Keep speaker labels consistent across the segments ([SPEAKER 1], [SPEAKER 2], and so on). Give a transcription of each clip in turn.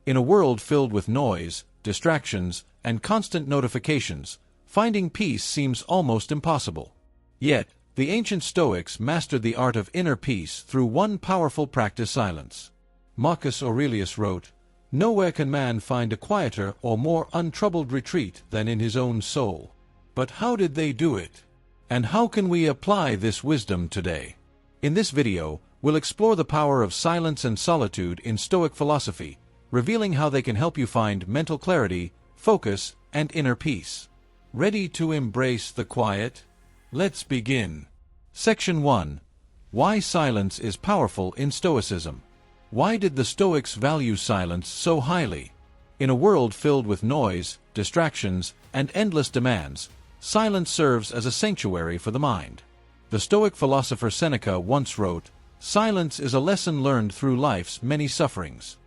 [SPEAKER 1] In a world filled with noise, distractions, and constant notifications, finding peace seems almost impossible. Yet, the ancient Stoics mastered the art of inner peace through one powerful practice: silence. Marcus Aurelius wrote, "Nowhere can man find a quieter or more untroubled retreat than in his own soul." But how did they do it? And how can we apply this wisdom today? In this video, we'll explore the power of silence and solitude in Stoic philosophy, revealing how they can help you find mental clarity, focus, and inner peace. Ready to embrace the quiet? Let's begin. Section 1. Why silence is powerful in Stoicism. Why did the Stoics value silence so highly? In a world filled with noise, distractions, and endless demands, silence serves as a sanctuary for the mind. The Stoic philosopher Seneca once wrote, "Silence is a lesson learned through life's many sufferings."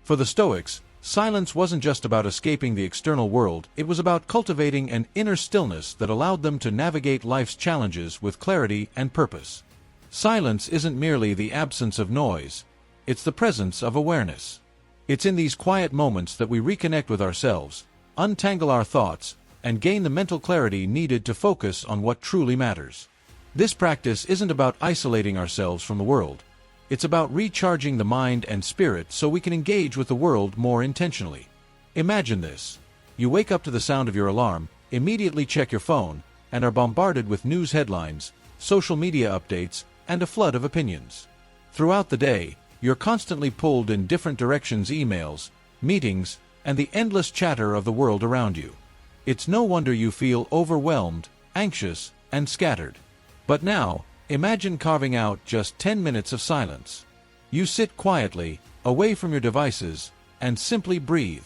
[SPEAKER 1] For the Stoics, silence wasn't just about escaping the external world, it was about cultivating an inner stillness that allowed them to navigate life's challenges with clarity and purpose. Silence isn't merely the absence of noise, it's the presence of awareness. It's in these quiet moments that we reconnect with ourselves, untangle our thoughts, and gain the mental clarity needed to focus on what truly matters. This practice isn't about isolating ourselves from the world. It's about recharging the mind and spirit so we can engage with the world more intentionally. Imagine this. You wake up to the sound of your alarm, immediately check your phone, and are bombarded with news headlines, social media updates, and a flood of opinions. Throughout the day, you're constantly pulled in different directions: emails, meetings, and the endless chatter of the world around you. It's no wonder you feel overwhelmed, anxious, and scattered. But now, imagine carving out just 10 minutes of silence. You sit quietly, away from your devices, and simply breathe.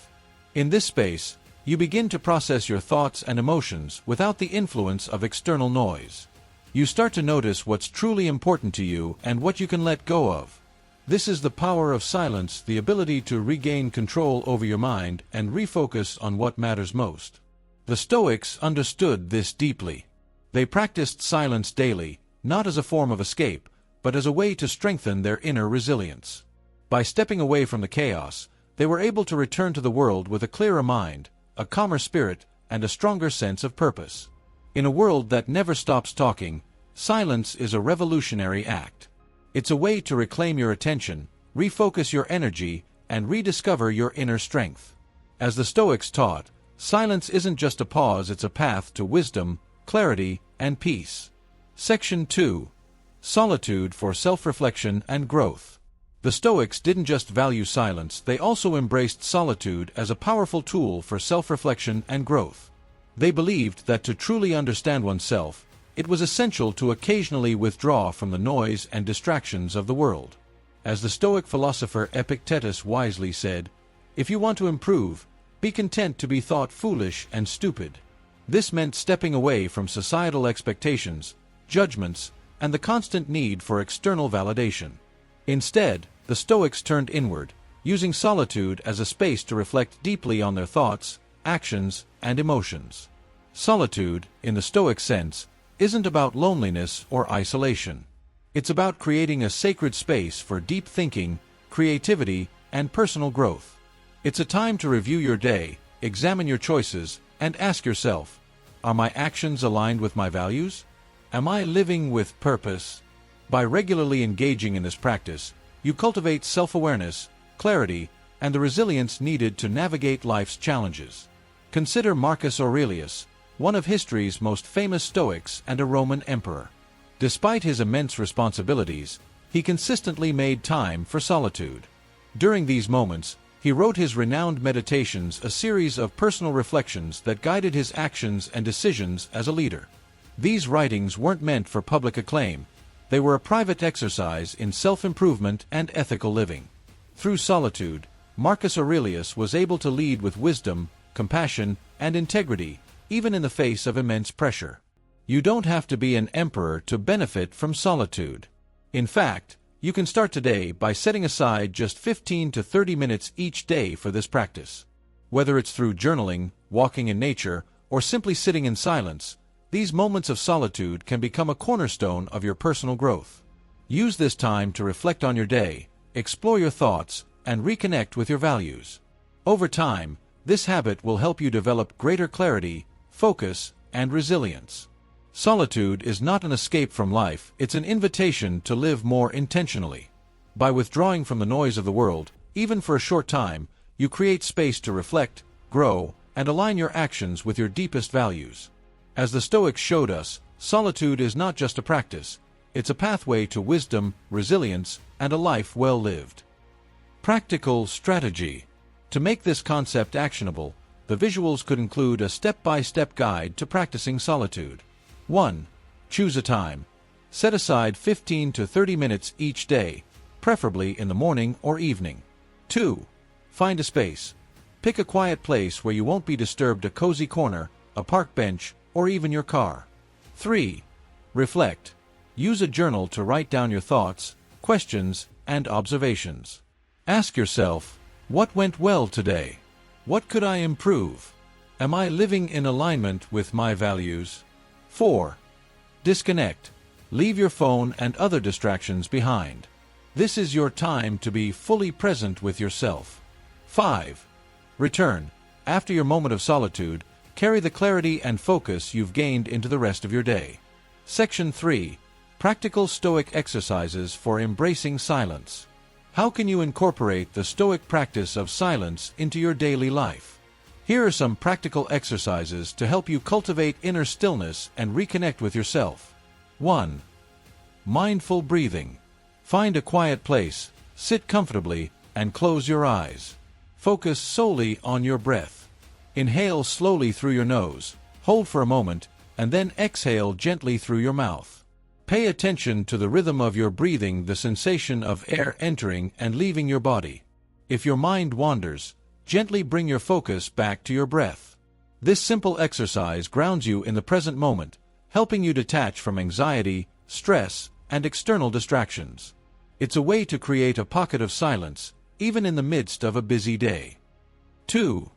[SPEAKER 1] In this space, you begin to process your thoughts and emotions without the influence of external noise. You start to notice what's truly important to you and what you can let go of. This is the power of silence, the ability to regain control over your mind and refocus on what matters most. The Stoics understood this deeply. They practiced silence daily, not as a form of escape, but as a way to strengthen their inner resilience. By stepping away from the chaos, they were able to return to the world with a clearer mind, a calmer spirit, and a stronger sense of purpose. In a world that never stops talking, silence is a revolutionary act. It's a way to reclaim your attention, refocus your energy, and rediscover your inner strength. As the Stoics taught, silence isn't just a pause, it's a path to wisdom, clarity, and peace. Section 2. Solitude for self-reflection and growth. The Stoics didn't just value silence, they also embraced solitude as a powerful tool for self-reflection and growth. They believed that to truly understand oneself, it was essential to occasionally withdraw from the noise and distractions of the world. As the Stoic philosopher Epictetus wisely said, "If you want to improve, be content to be thought foolish and stupid." This meant stepping away from societal expectations, judgments, and the constant need for external validation. Instead, the Stoics turned inward, using solitude as a space to reflect deeply on their thoughts, actions, and emotions. Solitude, in the Stoic sense, isn't about loneliness or isolation. It's about creating a sacred space for deep thinking, creativity, and personal growth. It's a time to review your day, examine your choices, and ask yourself, are my actions aligned with my values? Am I living with purpose? By regularly engaging in this practice, you cultivate self-awareness, clarity, and the resilience needed to navigate life's challenges. Consider Marcus Aurelius, one of history's most famous Stoics and a Roman emperor. Despite his immense responsibilities, he consistently made time for solitude. During these moments, he wrote his renowned Meditations, a series of personal reflections that guided his actions and decisions as a leader. These writings weren't meant for public acclaim. They were a private exercise in self-improvement and ethical living. Through solitude, Marcus Aurelius was able to lead with wisdom, compassion, and integrity, even in the face of immense pressure. You don't have to be an emperor to benefit from solitude. In fact, you can start today by setting aside just 15 to 30 minutes each day for this practice. Whether it's through journaling, walking in nature, or simply sitting in silence, these moments of solitude can become a cornerstone of your personal growth. Use this time to reflect on your day, explore your thoughts, and reconnect with your values. Over time, this habit will help you develop greater clarity, focus, and resilience. Solitude is not an escape from life, it's an invitation to live more intentionally. By withdrawing from the noise of the world, even for a short time, you create space to reflect, grow, and align your actions with your deepest values. As the Stoics showed us, solitude is not just a practice, it's a pathway to wisdom, resilience, and a life well lived. Practical strategy. To make this concept actionable, the visuals could include a step-by-step guide to practicing solitude. 1. Choose a time. Set aside 15 to 30 minutes each day, preferably in the morning or evening. 2. Find a space. Pick a quiet place where you won't be disturbed, a cozy corner, a park bench, or even your car. 3. Reflect. Use a journal to write down your thoughts, questions, and observations. Ask yourself, what went well today? What could I improve? Am I living in alignment with my values? 4. Disconnect. Leave your phone and other distractions behind. This is your time to be fully present with yourself. 5. Return. After your moment of solitude, carry the clarity and focus you've gained into the rest of your day. Section 3. Practical Stoic exercises for embracing silence. How can you incorporate the Stoic practice of silence into your daily life? Here are some practical exercises to help you cultivate inner stillness and reconnect with yourself. 1. Mindful breathing. Find a quiet place, sit comfortably, and close your eyes. Focus solely on your breath. Inhale slowly through your nose, hold for a moment, and then exhale gently through your mouth. Pay attention to the rhythm of your breathing, the sensation of air entering and leaving your body. If your mind wanders, gently bring your focus back to your breath. This simple exercise grounds you in the present moment, helping you detach from anxiety, stress, and external distractions. It's a way to create a pocket of silence, even in the midst of a busy day. 2.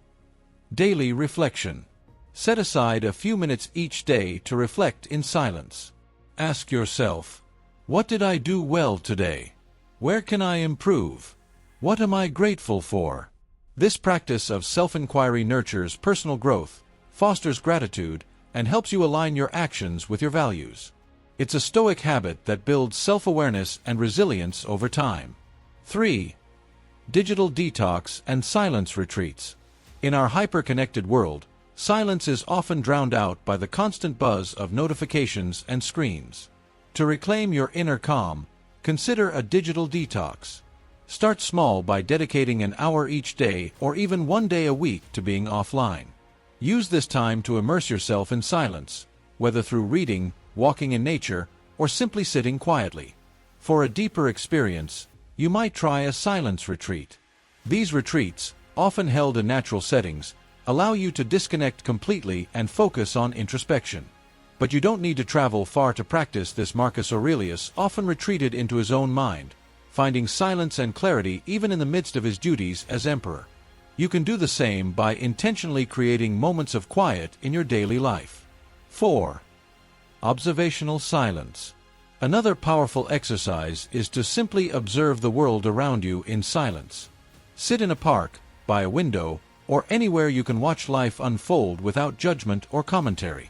[SPEAKER 1] Daily reflection. Set aside a few minutes each day to reflect in silence. Ask yourself, what did I do well today? Where can I improve? What am I grateful for? This practice of self-inquiry nurtures personal growth, fosters gratitude, and helps you align your actions with your values. It's a Stoic habit that builds self-awareness and resilience over time. 3. Digital detox and silence retreats. In our hyper-connected world, silence is often drowned out by the constant buzz of notifications and screens. To reclaim your inner calm, consider a digital detox. Start small by dedicating an hour each day or even one day a week to being offline. Use this time to immerse yourself in silence, whether through reading, walking in nature, or simply sitting quietly. For a deeper experience, you might try a silence retreat. These retreats, often held in natural settings, allow you to disconnect completely and focus on introspection. But you don't need to travel far to practice this. Marcus Aurelius often retreated into his own mind, finding silence and clarity even in the midst of his duties as emperor. You can do the same by intentionally creating moments of quiet in your daily life. 4. Observational silence. Another powerful exercise is to simply observe the world around you in silence. Sit in a park, by a window, or anywhere you can watch life unfold without judgment or commentary.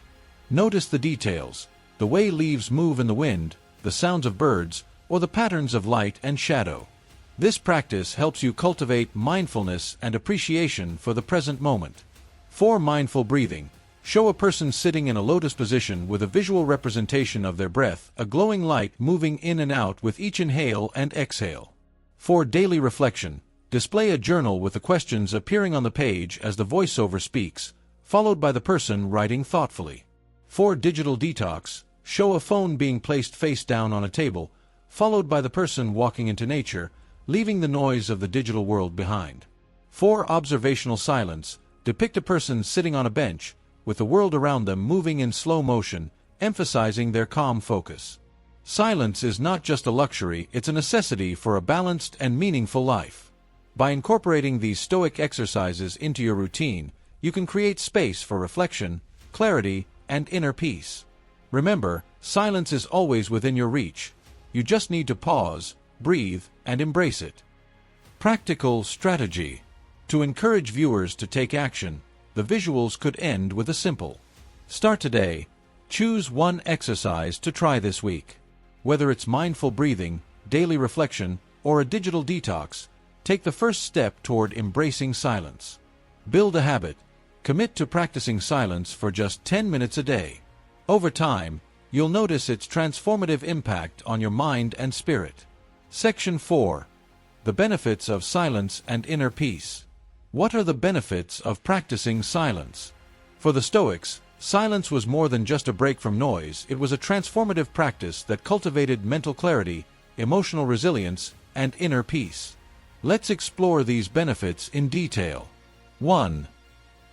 [SPEAKER 1] Notice the details, the way leaves move in the wind, the sounds of birds, or the patterns of light and shadow. This practice helps you cultivate mindfulness and appreciation for the present moment. 4. Mindful breathing. Show a person sitting in a lotus position with a visual representation of their breath, a glowing light moving in and out with each inhale and exhale. 4. Daily reflection. Display a journal with the questions appearing on the page as the voiceover speaks, followed by the person writing thoughtfully. 4. Digital detox. Show a phone being placed face down on a table, followed by the person walking into nature, leaving the noise of the digital world behind. 4. Observational silence. Depict a person sitting on a bench, with the world around them moving in slow motion, emphasizing their calm focus. Silence is not just a luxury, it's a necessity for a balanced and meaningful life. By incorporating these Stoic exercises into your routine, you can create space for reflection, clarity, and inner peace. Remember, silence is always within your reach. You just need to pause, breathe, and embrace it. Practical strategy. To encourage viewers to take action, the visuals could end with a simple "Start today. Choose one exercise to try this week." Whether it's mindful breathing, daily reflection, or a digital detox, take the first step toward embracing silence. Build a habit. Commit to practicing silence for just 10 minutes a day. Over time, you'll notice its transformative impact on your mind and spirit. Section 4. The benefits of silence and inner peace. What are the benefits of practicing silence? For the Stoics, silence was more than just a break from noise. It was a transformative practice that cultivated mental clarity, emotional resilience, and inner peace. Let's explore these benefits in detail. 1.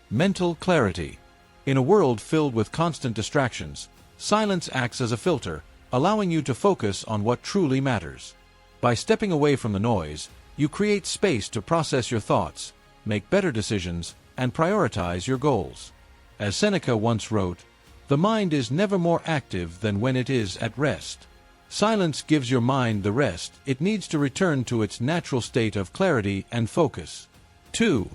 [SPEAKER 1] Mental clarity. In a world filled with constant distractions, silence acts as a filter, allowing you to focus on what truly matters. By stepping away from the noise, you create space to process your thoughts, make better decisions, and prioritize your goals. As Seneca once wrote, "The mind is never more active than when it is at rest." Silence gives your mind the rest it needs to return to its natural state of clarity and focus. 2.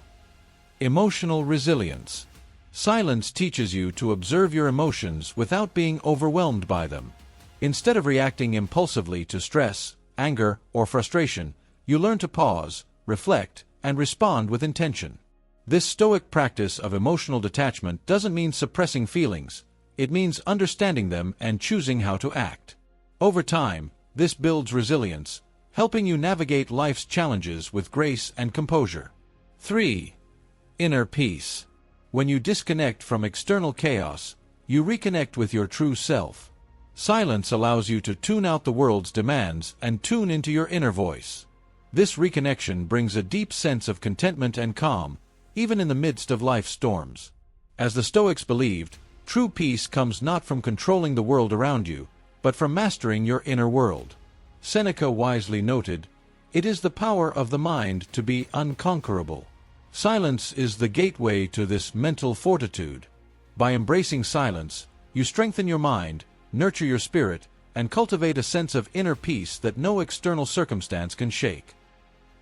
[SPEAKER 1] Emotional resilience. Silence teaches you to observe your emotions without being overwhelmed by them. Instead of reacting impulsively to stress, anger, or frustration, you learn to pause, reflect, and respond with intention. This Stoic practice of emotional detachment doesn't mean suppressing feelings. It means understanding them and choosing how to act. Over time, this builds resilience, helping you navigate life's challenges with grace and composure. 3. Inner peace. When you disconnect from external chaos, you reconnect with your true self. Silence allows you to tune out the world's demands and tune into your inner voice. This reconnection brings a deep sense of contentment and calm, even in the midst of life's storms. As the Stoics believed, true peace comes not from controlling the world around you, but from mastering your inner world. Seneca wisely noted, "It is the power of the mind to be unconquerable." Silence is the gateway to this mental fortitude. By embracing silence, you strengthen your mind, nurture your spirit, and cultivate a sense of inner peace that no external circumstance can shake.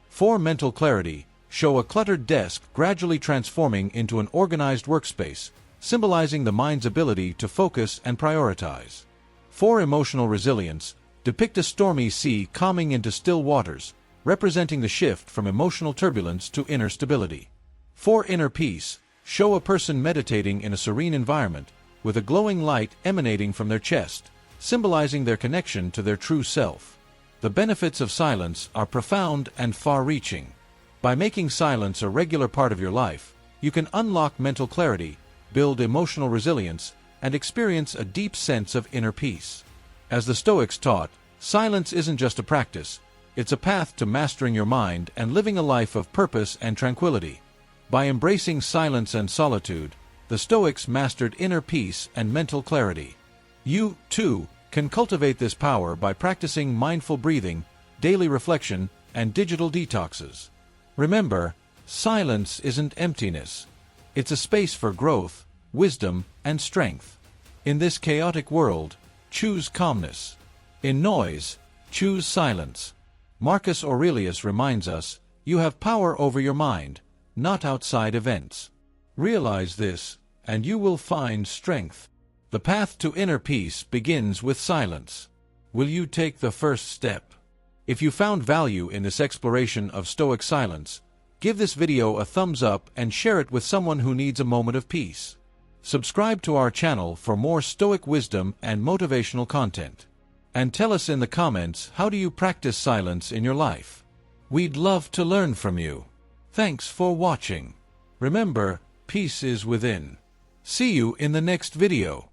[SPEAKER 1] 4. Mental clarity. Show a cluttered desk gradually transforming into an organized workspace, symbolizing the mind's ability to focus and prioritize. 4. Emotional resilience. Depict a stormy sea calming into still waters, representing the shift from emotional turbulence to inner stability. 4. Inner peace. Show a person meditating in a serene environment, with a glowing light emanating from their chest, symbolizing their connection to their true self. The benefits of silence are profound and far-reaching. By making silence a regular part of your life, you can unlock mental clarity, build emotional resilience, and experience a deep sense of inner peace. As the Stoics taught, silence isn't just a practice, it's a path to mastering your mind and living a life of purpose and tranquility. By embracing silence and solitude, the Stoics mastered inner peace and mental clarity. You, too, can cultivate this power by practicing mindful breathing, daily reflection, and digital detoxes. Remember, silence isn't emptiness. It's a space for growth, wisdom, and strength. In this chaotic world, choose calmness. In noise, choose silence. Marcus Aurelius reminds us, "You have power over your mind, not outside events." Realize this, and you will find strength. The path to inner peace begins with silence. Will you take the first step? If you found value in this exploration of Stoic silence, give this video a thumbs up and share it with someone who needs a moment of peace. Subscribe to our channel for more Stoic wisdom and motivational content. And tell us in the comments, how do you practice silence in your life? We'd love to learn from you. Thanks for watching. Remember, peace is within. See you in the next video.